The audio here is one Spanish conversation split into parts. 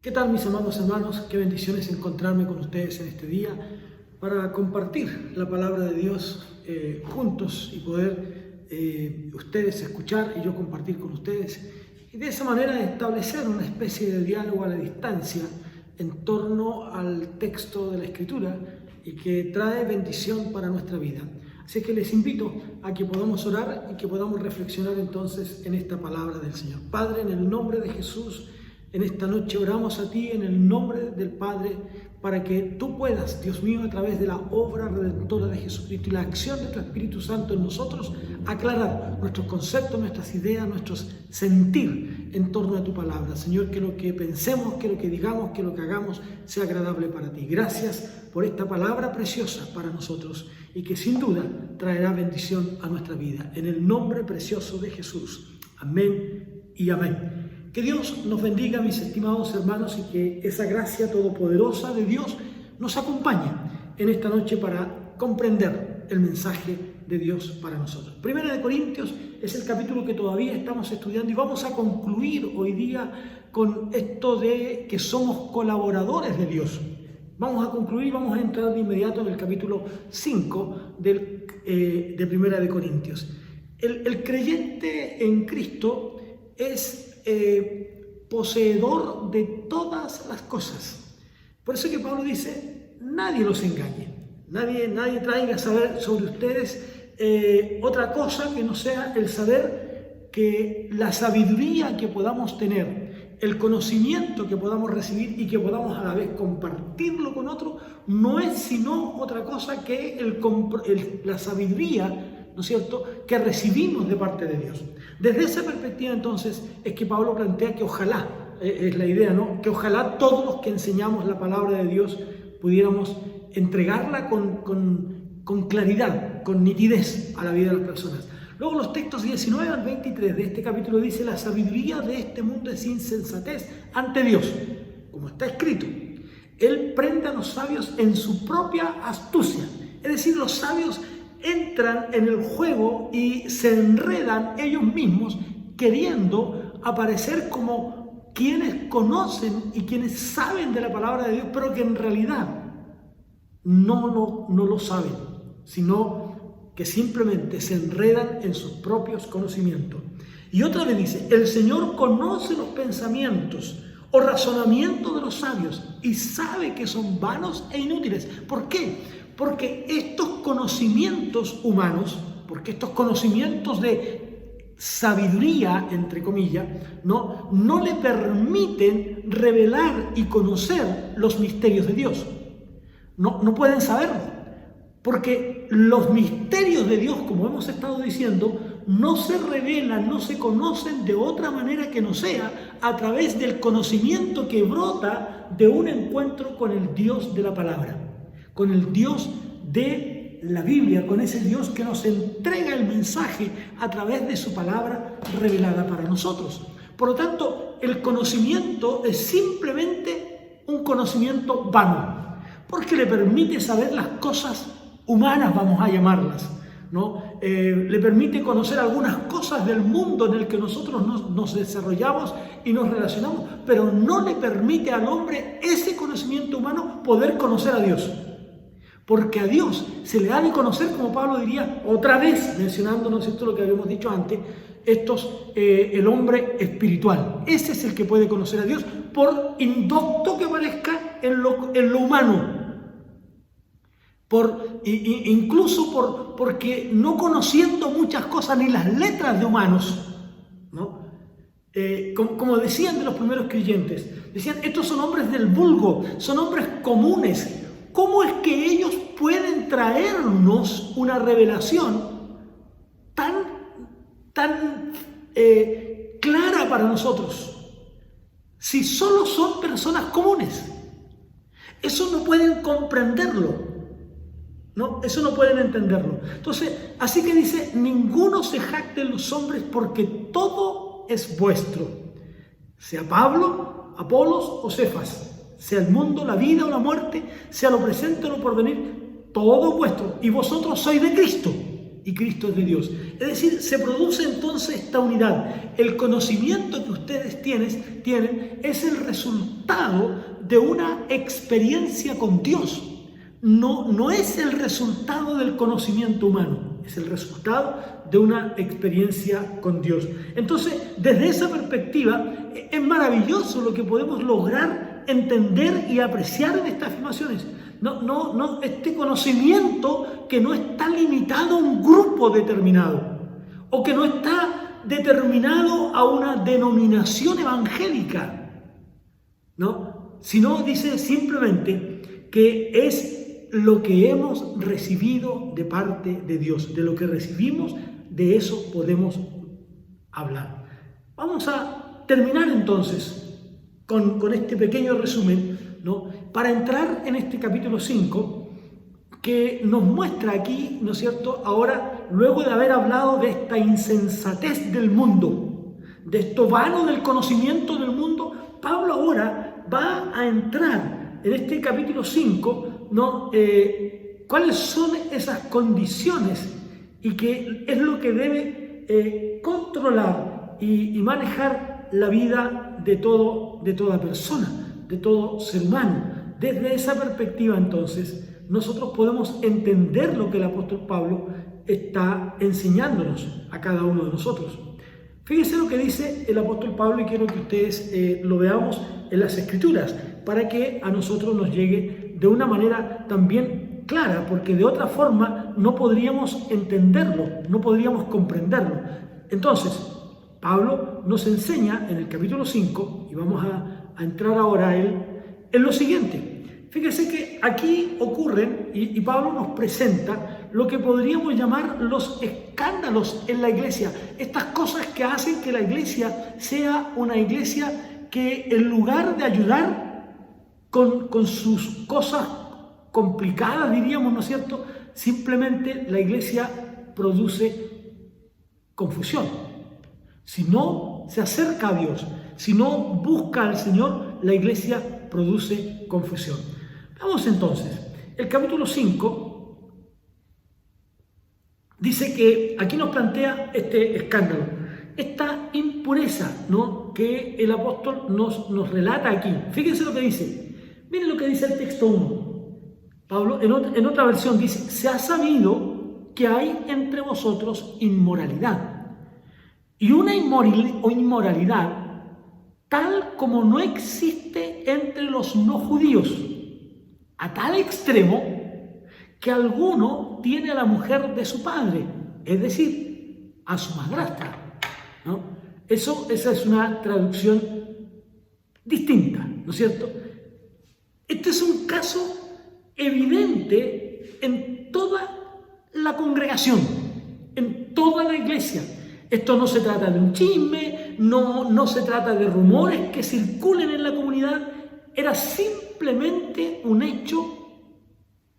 ¿Qué tal, mis amados hermanos? Qué bendiciones encontrarme con ustedes en este día para compartir la palabra de Dios juntos y poder ustedes escuchar y yo compartir con ustedes y de esa manera establecer una especie de diálogo a la distancia en torno al texto de la Escritura y que trae bendición para nuestra vida. Así que les invito a que podamos orar y que podamos reflexionar entonces en esta palabra del Señor. Padre, en el nombre de Jesús, en esta noche oramos a ti en el nombre del Padre para que tú puedas, Dios mío, a través de la obra redentora de Jesucristo y la acción de tu Espíritu Santo en nosotros, aclarar nuestros conceptos, nuestras ideas, nuestros sentir en torno a tu palabra. Señor, que lo que pensemos, que lo que digamos, que lo que hagamos sea agradable para ti. Gracias por esta palabra preciosa para nosotros y que sin duda traerá bendición a nuestra vida. En el nombre precioso de Jesús. Amén y amén. Que Dios nos bendiga, mis estimados hermanos, y que esa gracia todopoderosa de Dios nos acompañe en esta noche para comprender el mensaje de Dios para nosotros. Primera de Corintios es el capítulo que todavía estamos estudiando y vamos a concluir hoy día con esto de que somos colaboradores de Dios. Vamos a concluir, vamos a entrar de inmediato en el capítulo 5 de Primera de Corintios. El creyente en Cristo es poseedor de todas las cosas. Por eso que Pablo dice, nadie los engañe, nadie traiga a saber sobre ustedes otra cosa que no sea el saber que la sabiduría que podamos tener, el conocimiento que podamos recibir y que podamos a la vez compartirlo con otro, no es sino otra cosa que la sabiduría, ¿no es cierto?, que recibimos de parte de Dios. Desde esa perspectiva, entonces, es que Pablo plantea que ojalá, es la idea, ¿no?, que ojalá todos los que enseñamos la palabra de Dios pudiéramos entregarla con claridad, con nitidez a la vida de las personas. Luego los textos 19 al 23 de este capítulo dice, la sabiduría de este mundo es insensatez ante Dios, como está escrito. Él prende a los sabios en su propia astucia, es decir, los sabios entran en el juego y se enredan ellos mismos queriendo aparecer como quienes conocen y quienes saben de la palabra de Dios, pero que en realidad no lo saben, sino que simplemente se enredan en sus propios conocimientos. Y otra vez dice, el Señor conoce los pensamientos o razonamientos de los sabios y sabe que son vanos e inútiles. ¿Por qué? Porque estos conocimientos humanos, porque estos conocimientos de sabiduría, entre comillas, no le permiten revelar y conocer los misterios de Dios. No pueden saberlo. Porque los misterios de Dios, como hemos estado diciendo, no se revelan, no se conocen de otra manera que no sea a través del conocimiento que brota de un encuentro con el Dios de la palabra, con el Dios de la Biblia, con ese Dios que nos entrega el mensaje a través de su palabra revelada para nosotros. Por lo tanto, el conocimiento es simplemente un conocimiento vano, porque le permite saber las cosas humanas, vamos a llamarlas, ¿no? Le permite conocer algunas cosas del mundo en el que nosotros nos desarrollamos y nos relacionamos, pero no le permite al hombre ese conocimiento humano poder conocer a Dios. Porque a Dios se le ha de conocer, como Pablo diría, otra vez, mencionando, ¿no es cierto?, lo que habíamos dicho antes, el hombre espiritual. Ese es el que puede conocer a Dios, por indocto que parezca en lo humano. Incluso porque no conociendo muchas cosas, ni las letras de humanos, ¿no? Como decían de los primeros creyentes, decían, estos son hombres del vulgo, son hombres comunes. ¿Cómo es que ellos pueden traernos una revelación tan clara para nosotros si solo son personas comunes? Eso no pueden comprenderlo. ¿No? Eso no pueden entenderlo. Entonces, así que dice, ninguno se jacte en los hombres porque todo es vuestro. Sea Pablo, Apolos o Cefas, sea el mundo, la vida o la muerte, sea lo presente o lo porvenir, todo es vuestro. Y vosotros sois de Cristo y Cristo es de Dios. Es decir, se produce entonces esta unidad. El conocimiento que ustedes tienen es el resultado de una experiencia con Dios. No es el resultado del conocimiento humano, es el resultado de una experiencia con Dios. Entonces, desde esa perspectiva, es maravilloso lo que podemos lograr entender y apreciar en estas afirmaciones. Este conocimiento que no está limitado a un grupo determinado o que no está determinado a una denominación evangélica, ¿no? Sino dice simplemente que es lo que hemos recibido de parte de Dios. De lo que recibimos, de eso podemos hablar. Vamos a terminar entonces con este pequeño resumen, ¿no? Para entrar en este capítulo 5, que nos muestra aquí, ¿no es cierto?, ahora, luego de haber hablado de esta insensatez del mundo, de esto vano del conocimiento del mundo, Pablo ahora va a entrar en este capítulo 5, ¿no? ¿Cuáles son esas condiciones y qué es lo que debe controlar y manejar la vida de toda persona, de todo ser humano? Desde esa perspectiva, entonces, nosotros podemos entender lo que el apóstol Pablo está enseñándonos a cada uno de nosotros. Fíjense lo que dice el apóstol Pablo y quiero que ustedes lo veamos en las Escrituras para que a nosotros nos llegue de una manera también clara, porque de otra forma no podríamos entenderlo, no podríamos comprenderlo. Entonces, Pablo nos enseña en el capítulo 5, y vamos a entrar ahora a él, en lo siguiente. Fíjese que aquí ocurren, y Pablo nos presenta lo que podríamos llamar los escándalos en la iglesia. Estas cosas que hacen que la iglesia sea una iglesia que en lugar de ayudar con sus cosas complicadas, diríamos, ¿no es cierto?, simplemente la iglesia produce confusión. Si no se acerca a Dios, si no busca al Señor, la iglesia produce confusión. Vamos entonces, el capítulo 5 dice que aquí nos plantea este escándalo, esta impureza, ¿no?, que el apóstol nos relata aquí. Fíjense lo que dice. Miren lo que dice el texto 1. Pablo en otra versión dice: se ha sabido que hay entre vosotros inmoralidad. Y una inmoralidad tal como no existe entre los no judíos, a tal extremo que alguno tiene a la mujer de su padre, es decir, a su madrastra, ¿no? Esa es una traducción distinta, ¿no es cierto? Este es un caso evidente en toda la congregación, en toda la iglesia. Esto no se trata de un chisme, no se trata de rumores que circulen en la comunidad, era simplemente un hecho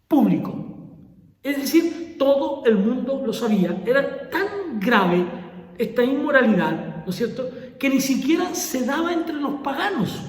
público. Es decir, todo el mundo lo sabía. Era tan grave esta inmoralidad, ¿no es cierto?, que ni siquiera se daba entre los paganos.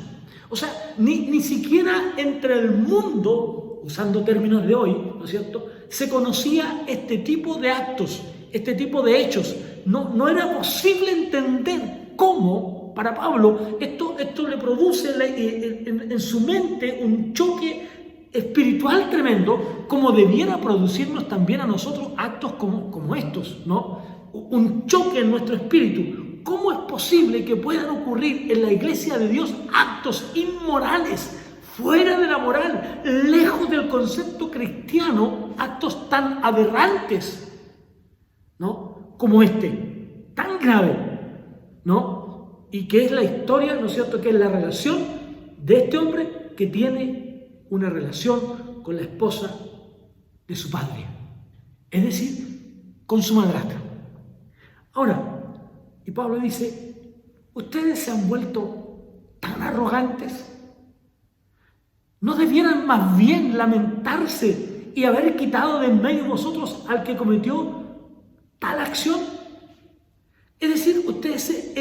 O sea, ni siquiera entre el mundo, usando términos de hoy, ¿no es cierto?, se conocía este tipo de actos, este tipo de hechos. No era posible entender cómo, para Pablo, esto le produce en su mente un choque espiritual tremendo, como debiera producirnos también a nosotros actos como estos, ¿no? Un choque en nuestro espíritu. ¿Cómo es posible que puedan ocurrir en la iglesia de Dios actos inmorales, fuera de la moral, lejos del concepto cristiano, actos tan aberrantes, ¿no?, como este, tan grave, ¿no? Y que es la historia, ¿no es cierto?, que es la relación de este hombre que tiene una relación con la esposa de su padre, es decir, con su madrastra. Ahora, y Pablo dice: ustedes se han vuelto tan arrogantes, ¿no debieran más bien lamentarse y haber quitado de en medio de vosotros al que cometió tal acción? Es decir, ustedes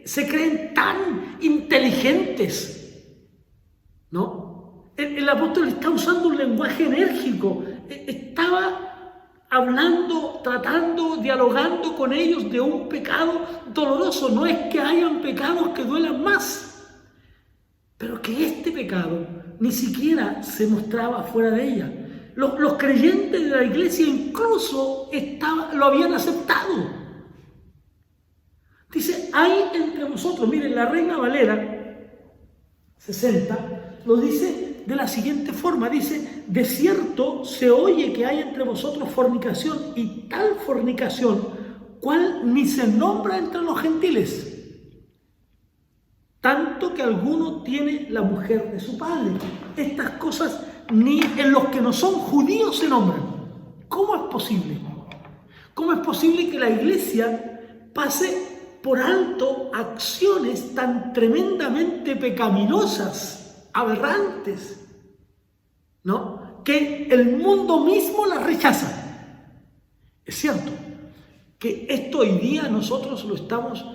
se creen tan inteligentes, ¿no? El apóstol está usando un lenguaje enérgico, estaba hablando, tratando, dialogando con ellos de un pecado doloroso. No es que hayan pecados que duelan más, pero que este pecado ni siquiera se mostraba fuera de ella. Los creyentes de la iglesia incluso lo habían aceptado. Dice, hay entre vosotros, miren, la Reina Valera 60 lo dice de la siguiente forma, dice, de cierto se oye que hay entre vosotros fornicación, y tal fornicación, cual ni se nombra entre los gentiles, tanto que alguno tiene la mujer de su padre. Estas cosas ni en los que no son judíos se nombran. ¿Cómo es posible? ¿Cómo es posible que la iglesia pase por alto acciones tan tremendamente pecaminosas, aberrantes, ¿no?, que el mundo mismo las rechaza? Es cierto que esto hoy día nosotros lo estamos,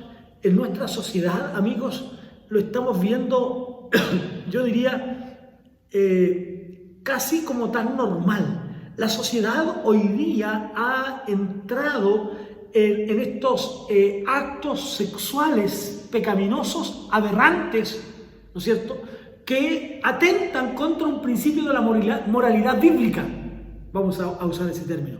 en nuestra sociedad, amigos, lo estamos viendo, yo diría, casi como tan normal. La sociedad hoy día ha entrado en estos actos sexuales pecaminosos, aberrantes, ¿no es cierto?, que atentan contra un principio de la moralidad bíblica, vamos a usar ese término.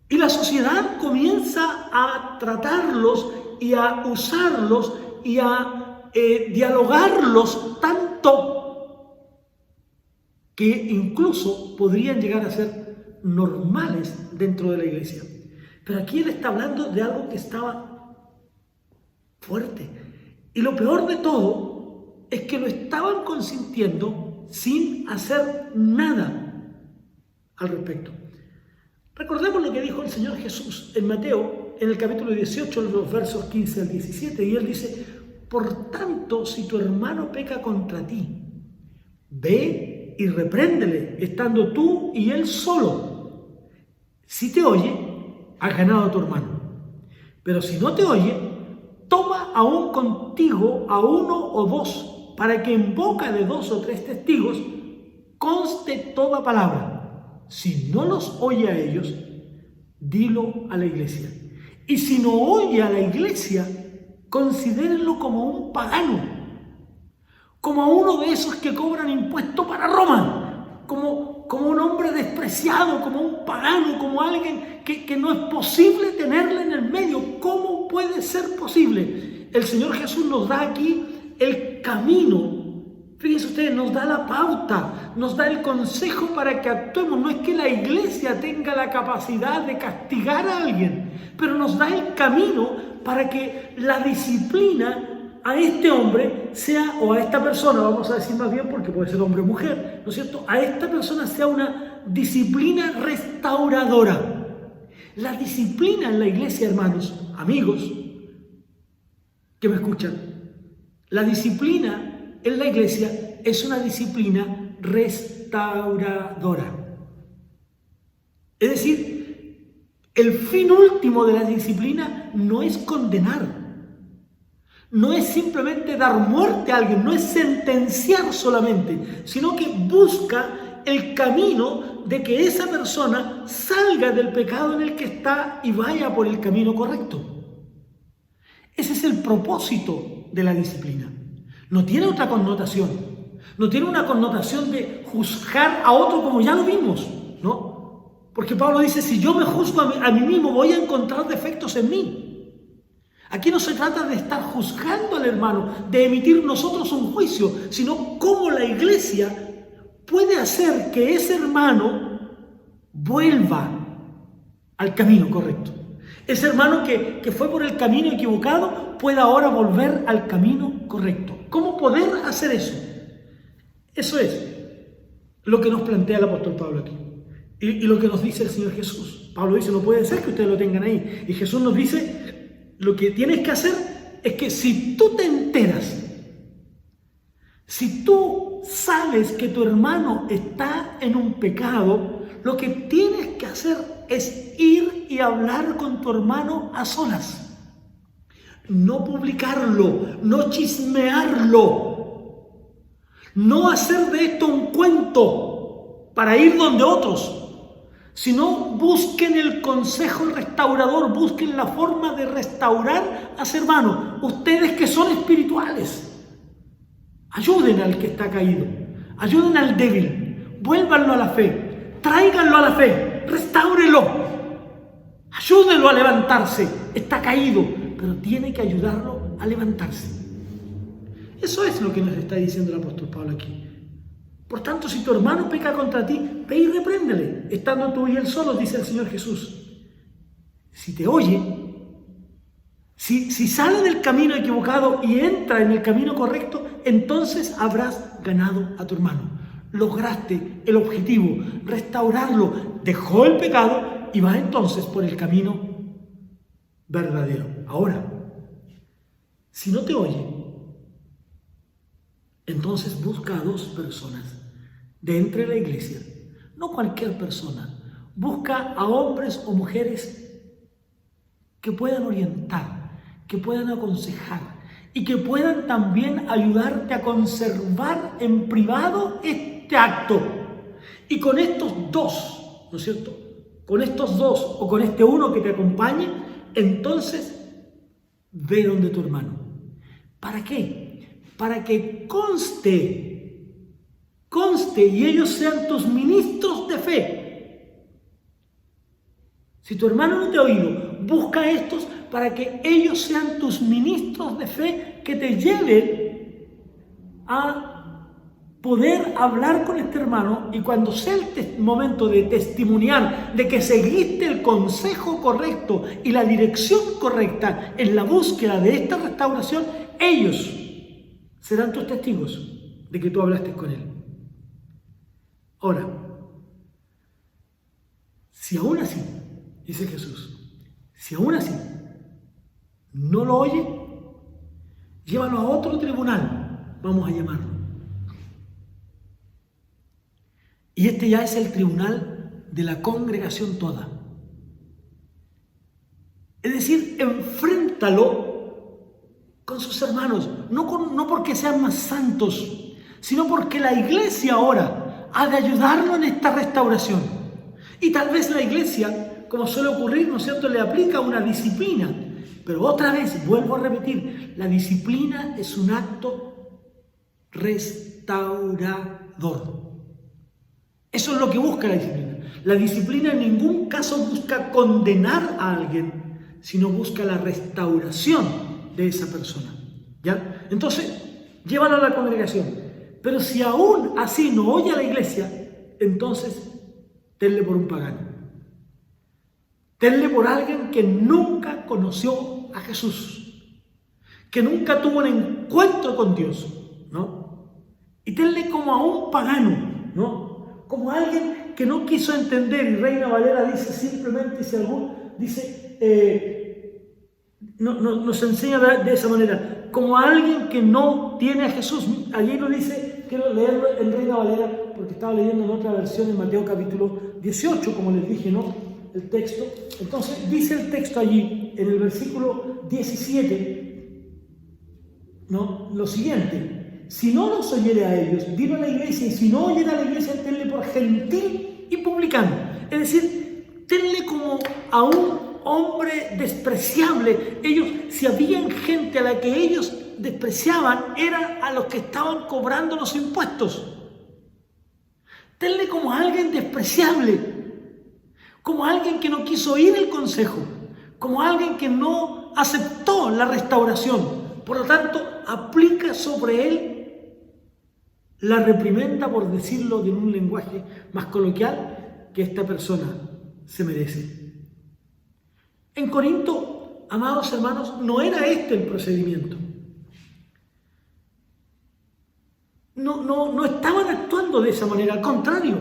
Y la sociedad comienza a tratarlos y a usarlos y a dialogarlos tanto que incluso podrían llegar a ser normales dentro de la iglesia. Pero aquí él está hablando de algo que estaba fuerte. Y lo peor de todo es que lo estaban consintiendo sin hacer nada al respecto. Recordemos lo que dijo el Señor Jesús en Mateo, en el capítulo 18, los versos 15 al 17, y él dice: por tanto, si tu hermano peca contra ti, ve y repréndele, estando tú y él solo. Si te oye, has ganado a tu hermano. Pero si no te oye, toma aún contigo a uno o dos, para que en boca de 2 o 3 testigos conste toda palabra. Si no los oye a ellos, dilo a la iglesia. Y si no oye a la iglesia, considérenlo como un pagano, como a uno de esos que cobran impuestos para Roma, como un hombre despreciado, como un pagano, como alguien que no es posible tenerle en el medio. ¿Cómo puede ser posible? El Señor Jesús nos da aquí el camino. Fíjense ustedes, nos da la pauta, nos da el consejo para que actuemos. No es que la iglesia tenga la capacidad de castigar a alguien, pero nos da el camino para que la disciplina a este hombre sea, o a esta persona, vamos a decir más bien, porque puede ser hombre o mujer, ¿no es cierto?, a esta persona sea una disciplina restauradora. La disciplina en la iglesia, hermanos, amigos que me escuchan, la disciplina en la iglesia es una disciplina restauradora. Es decir, el fin último de la disciplina no es condenar, no es simplemente dar muerte a alguien, no es sentenciar solamente, sino que busca el camino de que esa persona salga del pecado en el que está y vaya por el camino correcto. Ese es el propósito de la disciplina. No tiene otra connotación. No tiene una connotación de juzgar a otro, como ya lo vimos, ¿no? Porque Pablo dice, si yo me juzgo a mí mismo, voy a encontrar defectos en mí. Aquí no se trata de estar juzgando al hermano, de emitir nosotros un juicio, sino cómo la iglesia puede hacer que ese hermano vuelva al camino correcto. Ese hermano que fue por el camino equivocado puede ahora volver al camino correcto. ¿Cómo poder hacer eso? Eso es lo que nos plantea el apóstol Pablo aquí. Y lo que nos dice el Señor Jesús. Pablo dice, no puede ser que ustedes lo tengan ahí. Y Jesús nos dice, lo que tienes que hacer es que si tú te enteras, si tú sabes que tu hermano está en un pecado, lo que tienes que hacer es ir y hablar con tu hermano a solas. No publicarlo, no chismearlo, no hacer de esto un cuento para ir donde otros, sino busquen el consejo restaurador, busquen la forma de restaurar a su hermano. Ustedes que son espirituales, ayuden al que está caído, ayuden al débil, vuélvanlo a la fe, tráiganlo a la fe, restáurenlo, ayúdenlo a levantarse. Está caído, pero tiene que ayudarlo a levantarse. Eso es lo que nos está diciendo el apóstol Pablo aquí. Por tanto, si tu hermano peca contra ti, ve y repréndele, estando tú y él solos, dice el Señor Jesús. Si te oye, si sale del camino equivocado y entra en el camino correcto, entonces habrás ganado a tu hermano. Lograste el objetivo, restaurarlo, dejó el pecado y va entonces por el camino verdadero. Ahora, si no te oye, entonces busca a 2 personas de entre la iglesia, no cualquier persona. Busca a hombres o mujeres que puedan orientar, que puedan aconsejar y que puedan también ayudarte a conservar en privado este acto. Y con estos 2, ¿no es cierto? Con estos 2 o con este 1 que te acompañe, entonces ve donde tu hermano. ¿Para qué? Para que conste y ellos sean tus ministros de fe. Si tu hermano no te ha oído, busca a estos para que ellos sean tus ministros de fe, que te lleven a poder hablar con este hermano, y cuando sea el momento de testimoniar de que seguiste el consejo correcto y la dirección correcta en la búsqueda de esta restauración, ellos serán tus testigos de que tú hablaste con él. Ahora, si aún así, dice Jesús, si aún así no lo oye, llévalo a otro tribunal, vamos a llamarlo. Y este ya es el tribunal de la congregación toda. Es decir, enfréntalo con sus hermanos, no porque sean más santos, sino porque la iglesia ahora ha de ayudarlo en esta restauración. Y tal vez la iglesia, como suele ocurrir, ¿no es cierto?, le aplica una disciplina. Pero otra vez, vuelvo a repetir, la disciplina es un acto restaurador. Eso es lo que busca la disciplina. La disciplina en ningún caso busca condenar a alguien, sino busca la restauración de esa persona. ¿Ya? Entonces, llévalo a la congregación. Pero si aún así no oye a la iglesia, entonces tenle por un pagano. Tenle por alguien que nunca conoció a Jesús, que nunca tuvo un encuentro con Dios, ¿no? Y tenle como a un pagano, ¿no? Como a alguien que no quiso entender. Y Reina Valera dice simplemente, si algún dice, nos enseña de esa manera, como a alguien que no tiene a Jesús. Allí lo dice, quiero leerlo en Reina Valera, porque estaba leyendo en otra versión, en Mateo capítulo 18, como les dije, ¿no?, el texto. Entonces dice el texto allí, en el versículo 17, ¿no?, lo siguiente: si no los oyere a ellos, dilo a la iglesia, y si no oyere a la iglesia, tenle por gentil y publicano. Es decir, tenle como a un hombre despreciable. Ellos, si habían gente a la que ellos despreciaban, era a los que estaban cobrando los impuestos. Tenle como a alguien despreciable, como a alguien que no quiso oír el consejo, como a alguien que no aceptó la restauración. Por lo tanto, aplica sobre él la reprimenda, por decirlo de un lenguaje más coloquial, que esta persona se merece. En Corinto, amados hermanos, no era este el procedimiento. No estaban actuando de esa manera, al contrario.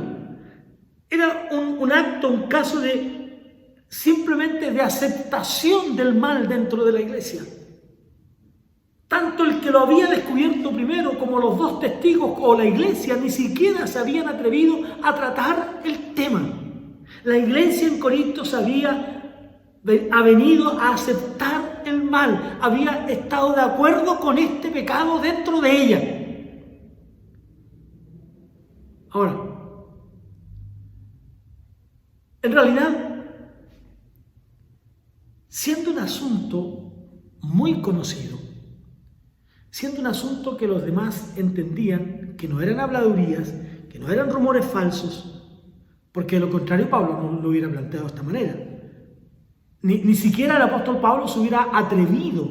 Era un acto, un caso de simplemente de aceptación del mal dentro de la iglesia. Tanto el que lo había descubierto primero como los 2 testigos o la iglesia ni siquiera se habían atrevido a tratar el tema. La iglesia en Corinto ha venido a aceptar el mal, había estado de acuerdo con este pecado dentro de ella. Ahora, En realidad, siendo un asunto muy conocido, siendo un asunto que los demás entendían que no eran habladurías, que no eran rumores falsos, porque de lo contrario Pablo no lo hubiera planteado de esta manera. Ni siquiera el apóstol Pablo se hubiera atrevido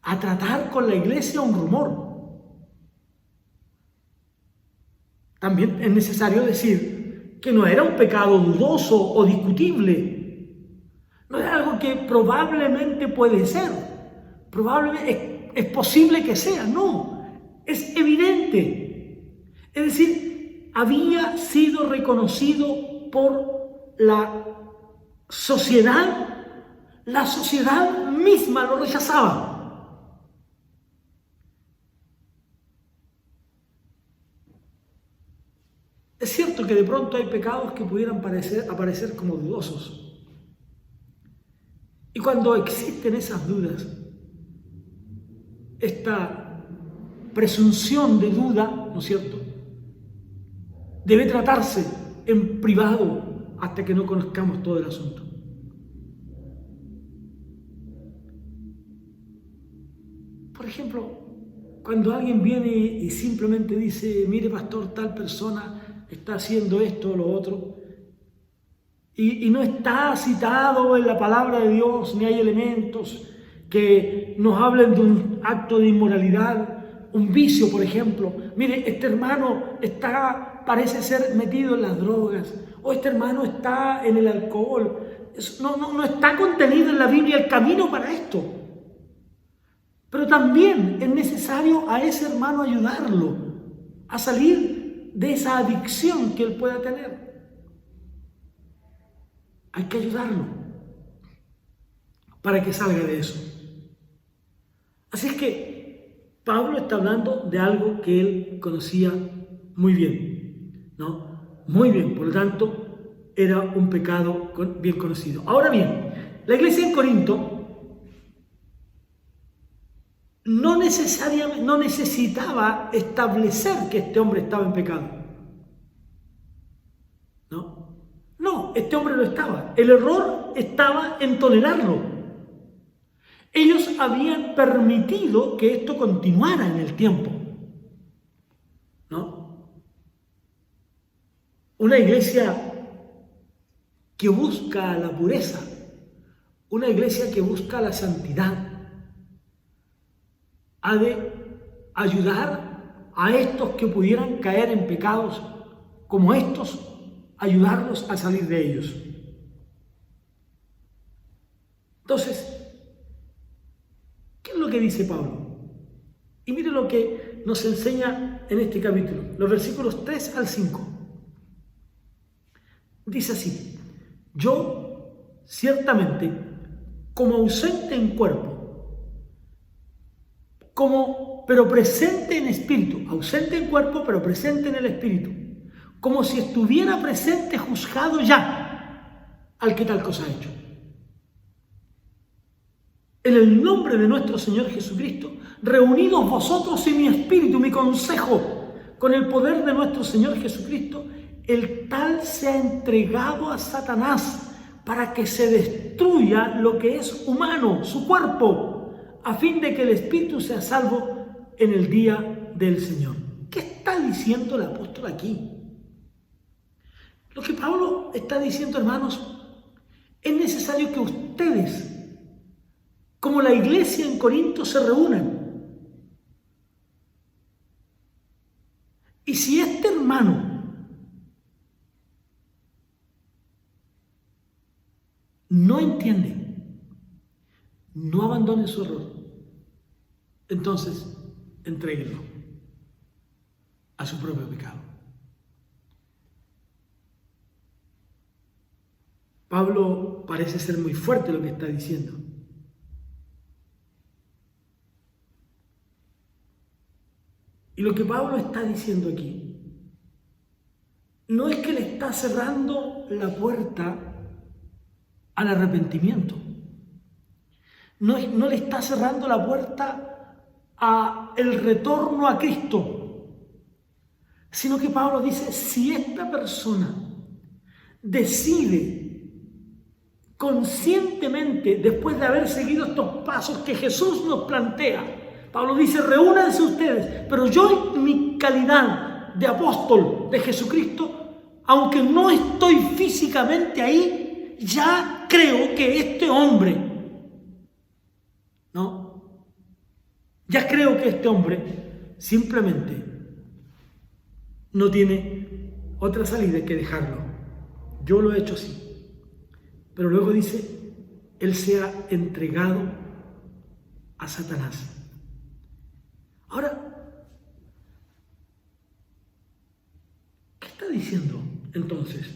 a tratar con la iglesia un rumor. También es necesario decir que no era un pecado dudoso o discutible. No era algo que probablemente puede ser. Probablemente es posible que sea. No, es evidente. Es decir, había sido reconocido por la sociedad misma lo rechazaba. Es cierto que de pronto hay pecados que pudieran aparecer como dudosos. Y cuando existen esas dudas, esta presunción de duda, ¿no es cierto?, debe tratarse en privado hasta que no conozcamos todo el asunto. Por ejemplo, cuando alguien viene y simplemente dice, mire pastor, tal persona está haciendo esto o lo otro, y no está citado en la palabra de Dios, ni hay elementos que nos hablen de un acto de inmoralidad, un vicio, por ejemplo. Mire, este hermano parece ser metido en las drogas, o este hermano está en el alcohol. No está contenido en la Biblia el camino para esto. Pero también es necesario a ese hermano ayudarlo a salir de esa adicción que él pueda tener. Hay que ayudarlo para que salga de eso. Así es que Pablo está hablando de algo que él conocía muy bien, ¿no? Muy bien, por lo tanto, era un pecado bien conocido. Ahora bien, la iglesia en Corinto no necesitaba establecer que este hombre estaba en pecado. No, este hombre no estaba. El error estaba en tolerarlo. Ellos habían permitido que esto continuara en el tiempo, ¿no? Una iglesia que busca la pureza, una iglesia que busca la santidad, ha de ayudar a estos que pudieran caer en pecados como estos, ayudarlos a salir de ellos. Entonces, ¿qué es lo que dice Pablo? Y mire lo que nos enseña en este capítulo, los versículos 3 al 5. Dice así: yo, ciertamente, como ausente en cuerpo, pero presente en espíritu, ausente en cuerpo, pero presente en el espíritu, como si estuviera presente, juzgado ya al que tal cosa ha hecho. En el nombre de nuestro Señor Jesucristo, reunidos vosotros y mi espíritu, mi consejo, con el poder de nuestro Señor Jesucristo, el tal se ha entregado a Satanás para que se destruya lo que es humano, su cuerpo, a fin de que el espíritu sea salvo en el día del Señor. ¿Qué está diciendo el apóstol aquí? Lo que Pablo está diciendo, hermanos, es necesario que ustedes, como la iglesia en Corinto, se reúnan. Y si este hermano no entiende, no abandone su error, entonces entréguenlo a su propio pecado. Pablo parece ser muy fuerte lo que está diciendo. Y lo que Pablo está diciendo aquí no es que le está cerrando la puerta al arrepentimiento. No le está cerrando la puerta al retorno a Cristo, sino que Pablo dice, si esta persona decide conscientemente, después de haber seguido estos pasos que Jesús nos plantea, Pablo dice, reúnanse ustedes, pero yo en mi calidad de apóstol de Jesucristo, aunque no estoy físicamente ahí, ya creo que este hombre, ¿no? Ya creo que este hombre simplemente no tiene otra salida que dejarlo. Yo lo he hecho así. Pero luego dice, él se ha entregado a Satanás. Ahora, ¿qué está diciendo entonces?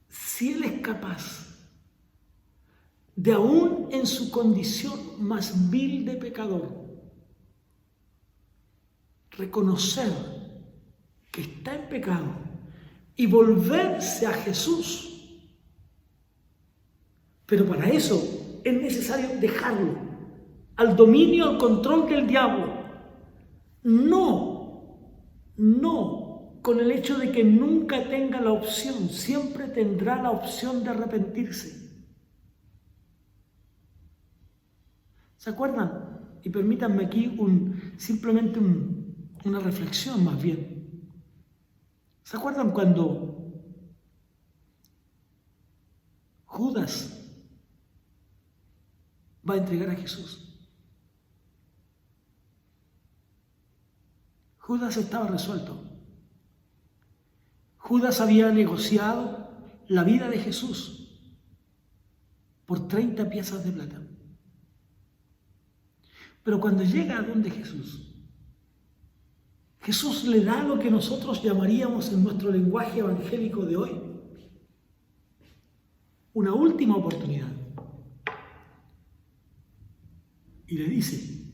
Si él es capaz de aún en su condición más vil de pecador, reconocer que está en pecado y volverse a Jesús, pero para eso es necesario dejarlo al dominio, al control del diablo, no con el hecho de que nunca tenga la opción, siempre tendrá la opción de arrepentirse. ¿Se acuerdan? Y permítanme aquí simplemente una reflexión más bien. ¿Se acuerdan cuando Judas va a entregar a Jesús? Judas estaba resuelto. Judas había negociado la vida de Jesús por 30 piezas de plata. Pero cuando llega a donde Jesús, Jesús le da lo que nosotros llamaríamos en nuestro lenguaje evangélico de hoy una última oportunidad. Y le dice,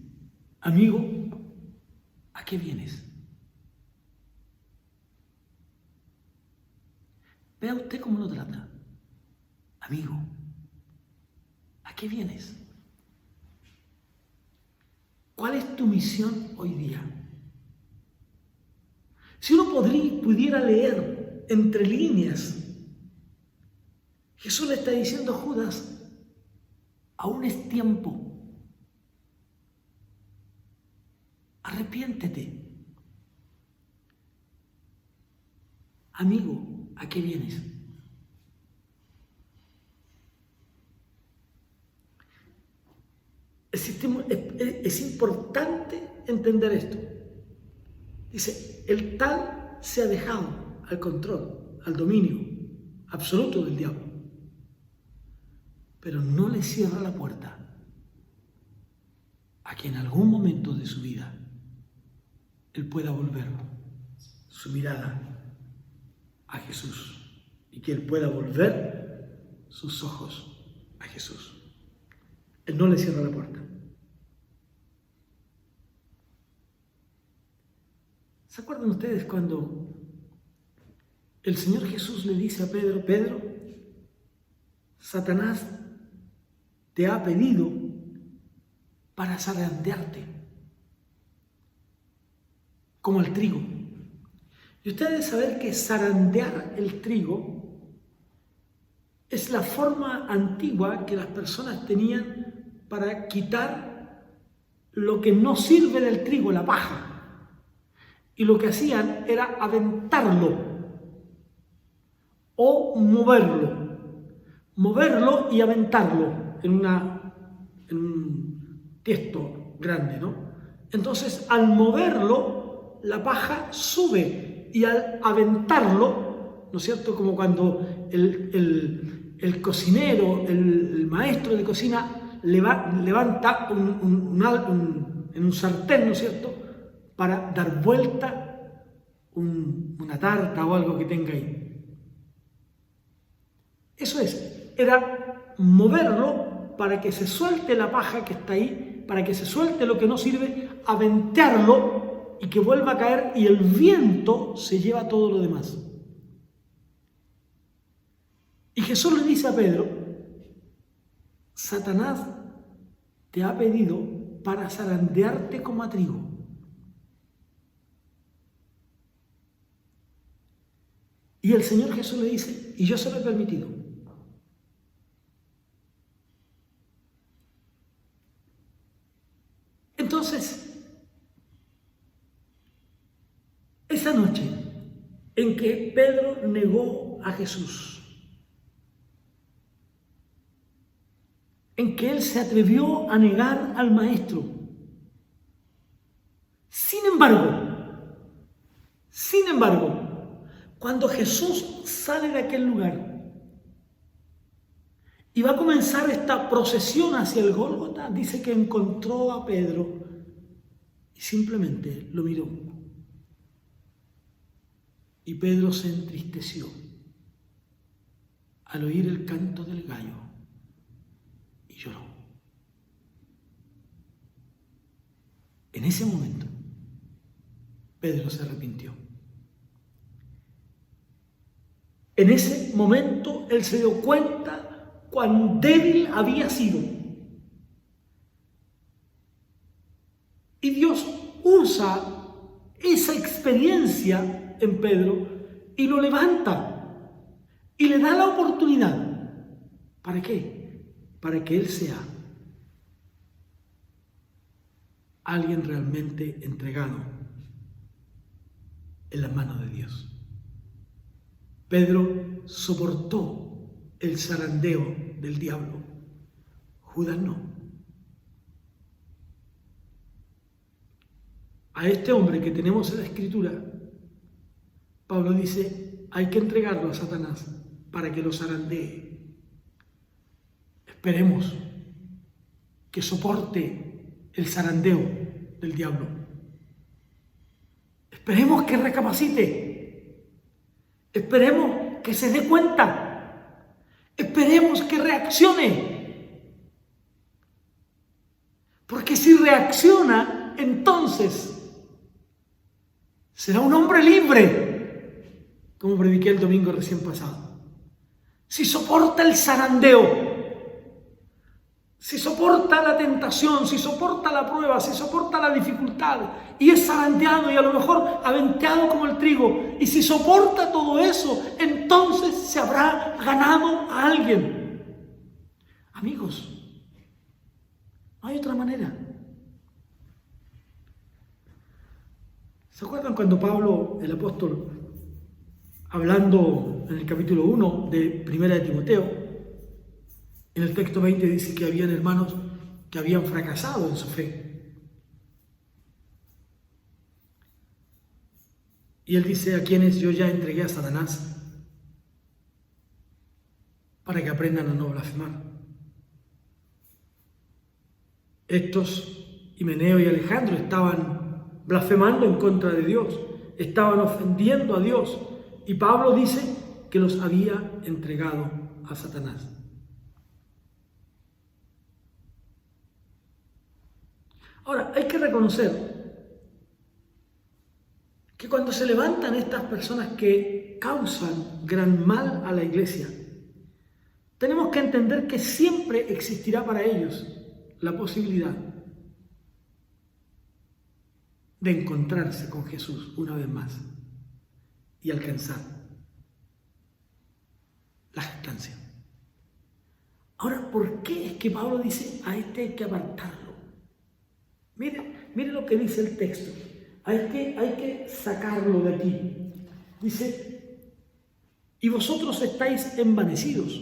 amigo, ¿a qué vienes? Vea usted cómo lo trata. Amigo, ¿a qué vienes? ¿Cuál es tu misión hoy día? Si uno pudiera leer entre líneas, Jesús le está diciendo a Judas, aún es tiempo. Arrepiéntete. Amigo, ¿a qué vienes? Es importante entender esto. Dice, el tal se ha dejado al control, al dominio absoluto del diablo, pero no le cierra la puerta a que en algún momento de su vida él pueda volver su mirada a Jesús y que él pueda volver sus ojos a Jesús. Él no le cierra la puerta. ¿Se acuerdan ustedes cuando el Señor Jesús le dice a Pedro, Pedro, Satanás te ha pedido para zarandearte como el trigo? Y ustedes deben saber que zarandear el trigo es la forma antigua que las personas tenían para quitar lo que no sirve del trigo, la paja. Y lo que hacían era aventarlo o moverlo y aventarlo en un tiesto grande, ¿no? Entonces, al moverlo, la paja sube y al aventarlo, ¿no es cierto? Como cuando el cocinero, el maestro de cocina levanta en un sartén, ¿no es cierto?, para dar vuelta una tarta o algo que tenga ahí. Eso era moverlo para que se suelte la paja que está ahí, para que se suelte lo que no sirve, aventarlo y que vuelva a caer y el viento se lleva todo lo demás. Y Jesús le dice a Pedro, Satanás te ha pedido para zarandearte como a trigo. Y el Señor Jesús le dice, y yo se lo he permitido. Entonces, esa noche en que Pedro negó a Jesús, en que él se atrevió a negar al Maestro, sin embargo, cuando Jesús sale de aquel lugar y va a comenzar esta procesión hacia el Gólgota, dice que encontró a Pedro y simplemente lo miró. Y Pedro se entristeció al oír el canto del gallo y lloró. En ese momento, Pedro se arrepintió. En ese momento, él se dio cuenta cuán débil había sido. Y Dios usa esa experiencia en Pedro y lo levanta y le da la oportunidad. ¿Para qué? Para que él sea alguien realmente entregado en las manos de Dios. Pedro soportó el zarandeo del diablo. Judas no. A este hombre que tenemos en la Escritura, Pablo dice, hay que entregarlo a Satanás para que lo zarandee. Esperemos que soporte el zarandeo del diablo. Esperemos que recapacite. Esperemos que se dé cuenta. Esperemos que reaccione. Porque si reacciona, entonces será un hombre libre, como prediqué el domingo recién pasado. Si soporta el zarandeo, si soporta la tentación, si soporta la prueba, si soporta la dificultad y es zarandeado y a lo mejor aventeado como el trigo, y si soporta todo eso, entonces se habrá ganado a alguien. Amigos, no hay otra manera. ¿Se acuerdan cuando Pablo, el apóstol, hablando en el capítulo 1 de 1 de Timoteo, en el texto 20 dice que habían hermanos que habían fracasado en su fe? Y él dice, a quienes yo ya entregué a Satanás para que aprendan a no blasfemar. Estos, Himeneo y Alejandro, estaban blasfemando en contra de Dios, estaban ofendiendo a Dios, y Pablo dice que los había entregado a Satanás. Ahora, hay que reconocer que cuando se levantan estas personas que causan gran mal a la iglesia, tenemos que entender que siempre existirá para ellos la posibilidad de encontrarse con Jesús una vez más y alcanzar la jactancia. Ahora, ¿por qué es que Pablo dice a este hay que apartarlo? Mire lo que dice el texto. Hay que sacarlo de aquí. Dice, y vosotros estáis envanecidos.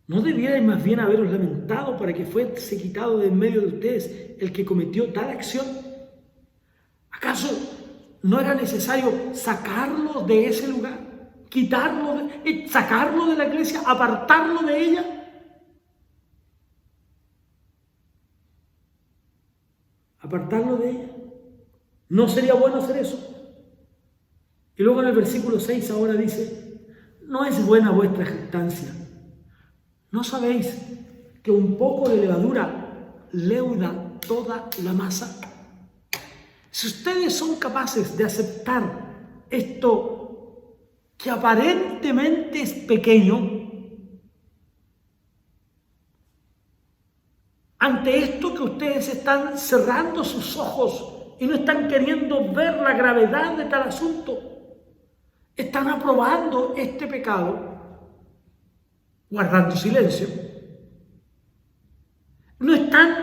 ¿No debierais más bien haberos lamentado para que fuese quitado de en medio de ustedes el que cometió tal acción? ¿Acaso no era necesario sacarlo de ese lugar? Sacarlo de la iglesia, apartarlo de ella. Apartarlo de ella. ¿No sería bueno hacer eso? Y luego en el versículo 6 ahora dice, no es buena vuestra jactancia. ¿No sabéis que un poco de levadura leuda toda la masa? Si ustedes son capaces de aceptar esto que aparentemente es pequeño, ante esto que ustedes están cerrando sus ojos y no están queriendo ver la gravedad de tal asunto, están aprobando este pecado, guardando silencio. No están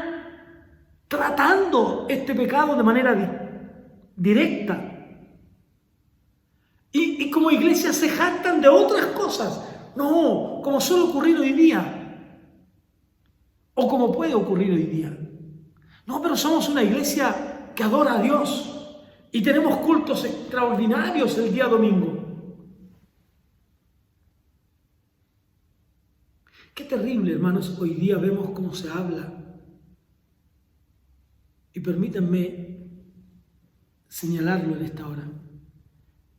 tratando este pecado de manera directa. Y como iglesia se jactan de otras cosas. No, como suele ocurrir hoy día. O como puede ocurrir hoy día. No, pero somos una iglesia que adora a Dios. Y tenemos cultos extraordinarios el día domingo. Qué terrible, hermanos, hoy día vemos cómo se habla. Y permítanme señalarlo en esta hora.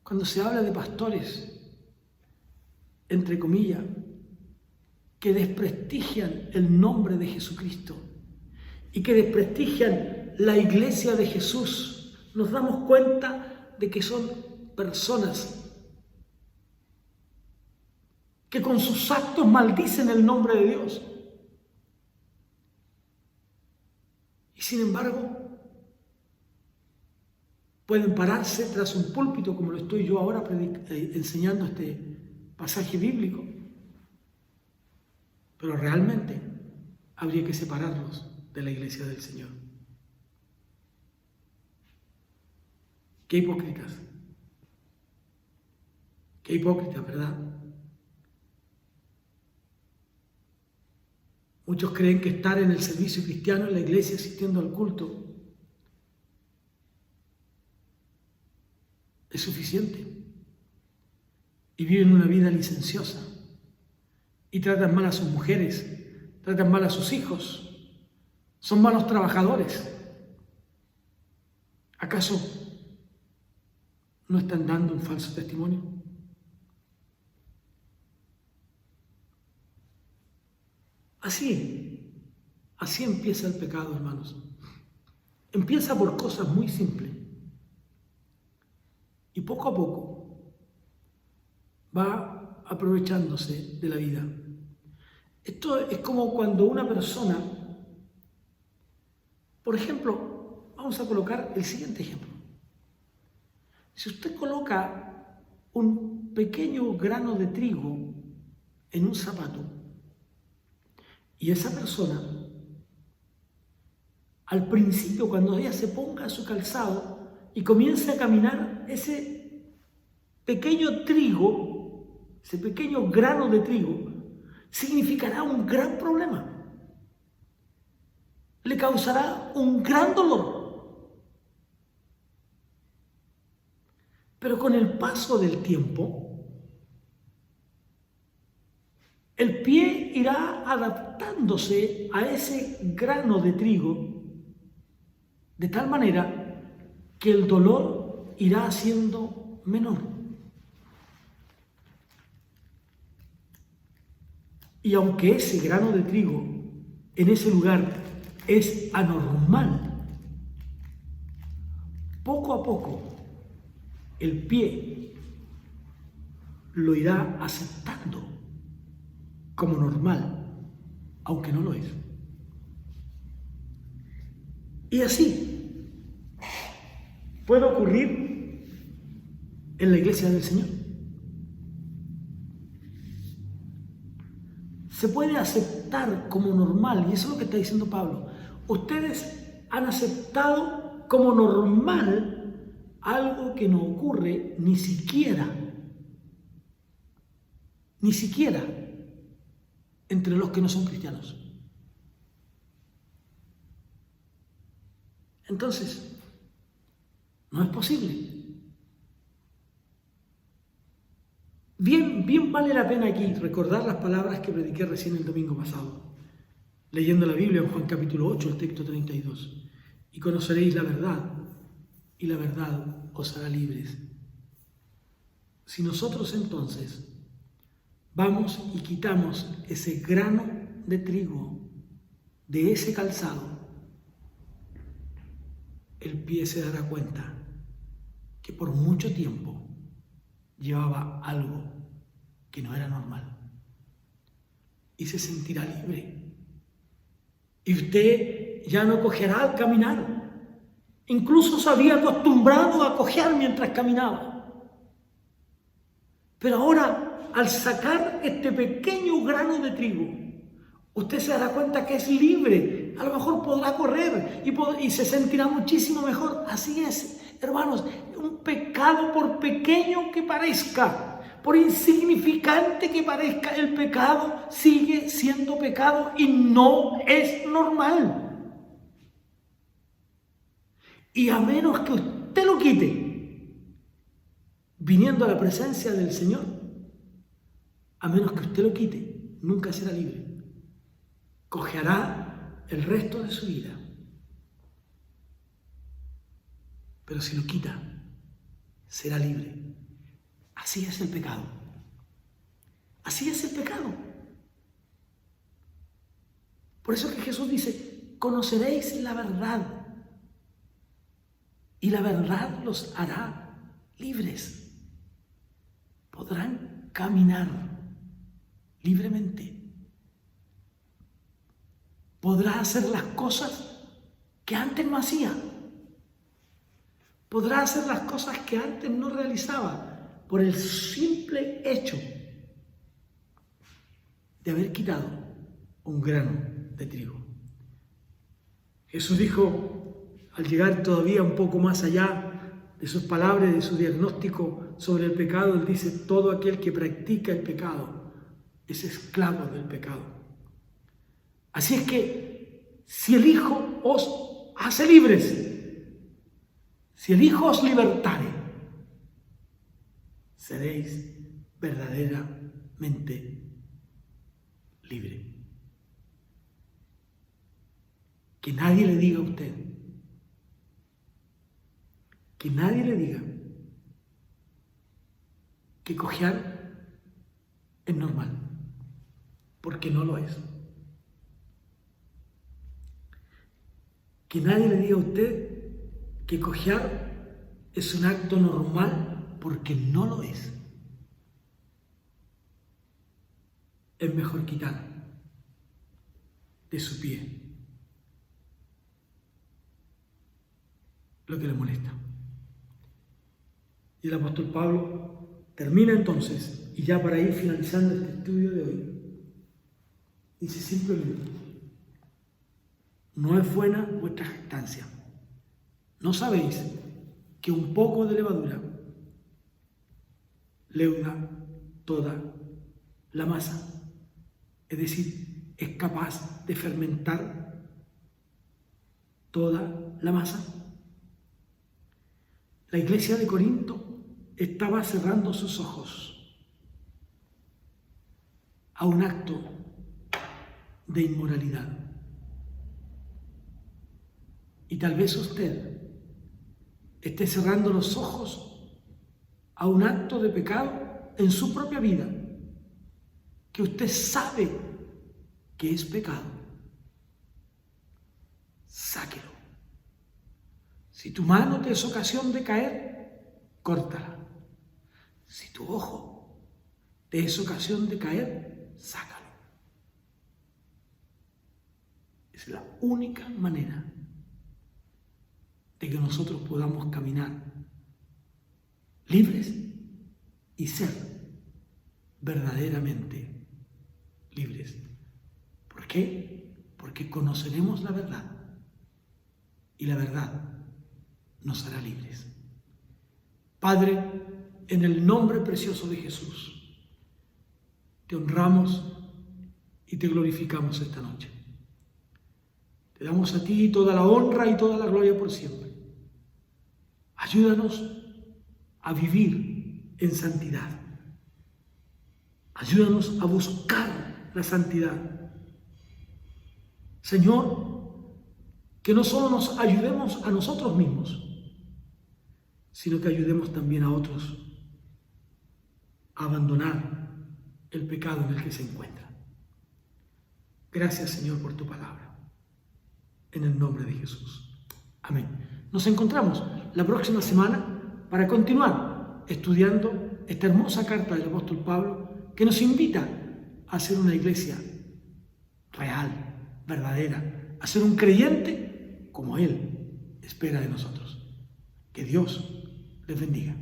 Cuando se habla de pastores, entre comillas, que desprestigian el nombre de Jesucristo y que desprestigian la iglesia de Jesús, nos damos cuenta de que son personas que con sus actos maldicen el nombre de Dios. Y sin embargo, pueden pararse tras un púlpito, como lo estoy yo ahora enseñando este pasaje bíblico. Pero realmente habría que separarlos de la iglesia del Señor. Qué hipócritas. Qué hipócritas, ¿verdad? Muchos creen que estar en el servicio cristiano en la iglesia asistiendo al culto es suficiente. Y viven una vida licenciosa. Y tratan mal a sus mujeres, tratan mal a sus hijos. Son malos trabajadores. ¿Acaso no están dando un falso testimonio? Así empieza el pecado, hermanos. Empieza por cosas muy simples. Y poco a poco va aprovechándose de la vida. Esto es como cuando una persona, por ejemplo, vamos a colocar el siguiente ejemplo. Si usted coloca un pequeño grano de trigo en un zapato y esa persona, al principio, cuando ella se ponga su calzado y comience a caminar, ese pequeño trigo, ese pequeño grano de trigo, significará un gran problema. Le causará un gran dolor. Pero con el paso del tiempo, el pie irá adaptándose a ese grano de trigo de tal manera que el dolor irá siendo menor. Y aunque ese grano de trigo en ese lugar es anormal, poco a poco el pie lo irá aceptando como normal, aunque no lo es. Y así puede ocurrir en la iglesia del Señor. Se puede aceptar como normal, y eso es lo que está diciendo Pablo. Ustedes han aceptado como normal algo que no ocurre ni siquiera entre los que no son cristianos. Entonces, no es posible. Bien vale la pena aquí recordar las palabras que prediqué recién el domingo pasado, leyendo la Biblia en Juan capítulo 8, el texto 32. Y conoceréis la verdad, y la verdad os hará libres. Si nosotros entonces vamos y quitamos ese grano de trigo de ese calzado, el pie se dará cuenta que por mucho tiempo llevaba algo que no era normal y se sentirá libre. Y usted ya no cojeará al caminar. Incluso se había acostumbrado a cojear mientras caminaba. Pero ahora, al sacar este pequeño grano de trigo, usted se dará cuenta que es libre. A lo mejor podrá correr y se sentirá muchísimo mejor. Así es, hermanos, un pecado, por pequeño que parezca, por insignificante que parezca, el pecado sigue siendo pecado y no es normal. Y a menos que usted lo quite, viniendo a la presencia del Señor, a menos que usted lo quite, nunca será libre. Cojeará el resto de su vida. Pero si lo quita, será libre. Así es el pecado. Así es el pecado. Por eso que Jesús dice, conoceréis la verdad y la verdad los hará libres. Podrán caminar libremente. Podrá hacer las cosas que antes no hacía. Podrá hacer las cosas que antes no realizaba por el simple hecho de haber quitado un grano de trigo. Jesús dijo, al llegar todavía un poco más allá de sus palabras, de su diagnóstico sobre el pecado, Él dice, todo aquel que practica el pecado es esclavo del pecado. Así es que si el Hijo os hace libres, si el Hijo os libertare, seréis verdaderamente libres. Que nadie le diga a usted, que nadie le diga que cojear es normal, porque no lo es. Que nadie le diga a usted que cojear es un acto normal, porque no lo es. Es mejor quitar de su pie lo que le molesta. Y el apóstol Pablo termina entonces, y ya para ir finalizando este estudio de hoy, dice simplemente, no es buena vuestra jactancia. ¿No sabéis que un poco de levadura leuda toda la masa? Es decir, es capaz de fermentar toda la masa. La iglesia de Corinto estaba cerrando sus ojos a un acto de inmoralidad. Y tal vez usted esté cerrando los ojos a un acto de pecado en su propia vida, que usted sabe que es pecado. Sáquelo. Si tu mano te es ocasión de caer, córtala. Si tu ojo te es ocasión de caer, sácalo. Es la única manera de que nosotros podamos caminar libres y ser verdaderamente libres. ¿Por qué? Porque conoceremos la verdad y la verdad nos hará libres. Padre, en el nombre precioso de Jesús, te honramos y te glorificamos esta noche. Te damos a ti toda la honra y toda la gloria por siempre. Ayúdanos a vivir en santidad. Ayúdanos a buscar la santidad. Señor, que no solo nos ayudemos a nosotros mismos, sino que ayudemos también a otros a abandonar el pecado en el que se encuentran. Gracias, Señor, por tu palabra. En el nombre de Jesús. Amén. Nos encontramos la próxima semana para continuar estudiando esta hermosa carta del apóstol Pablo que nos invita a ser una iglesia real, verdadera, a ser un creyente como Él espera de nosotros. Que Dios les bendiga.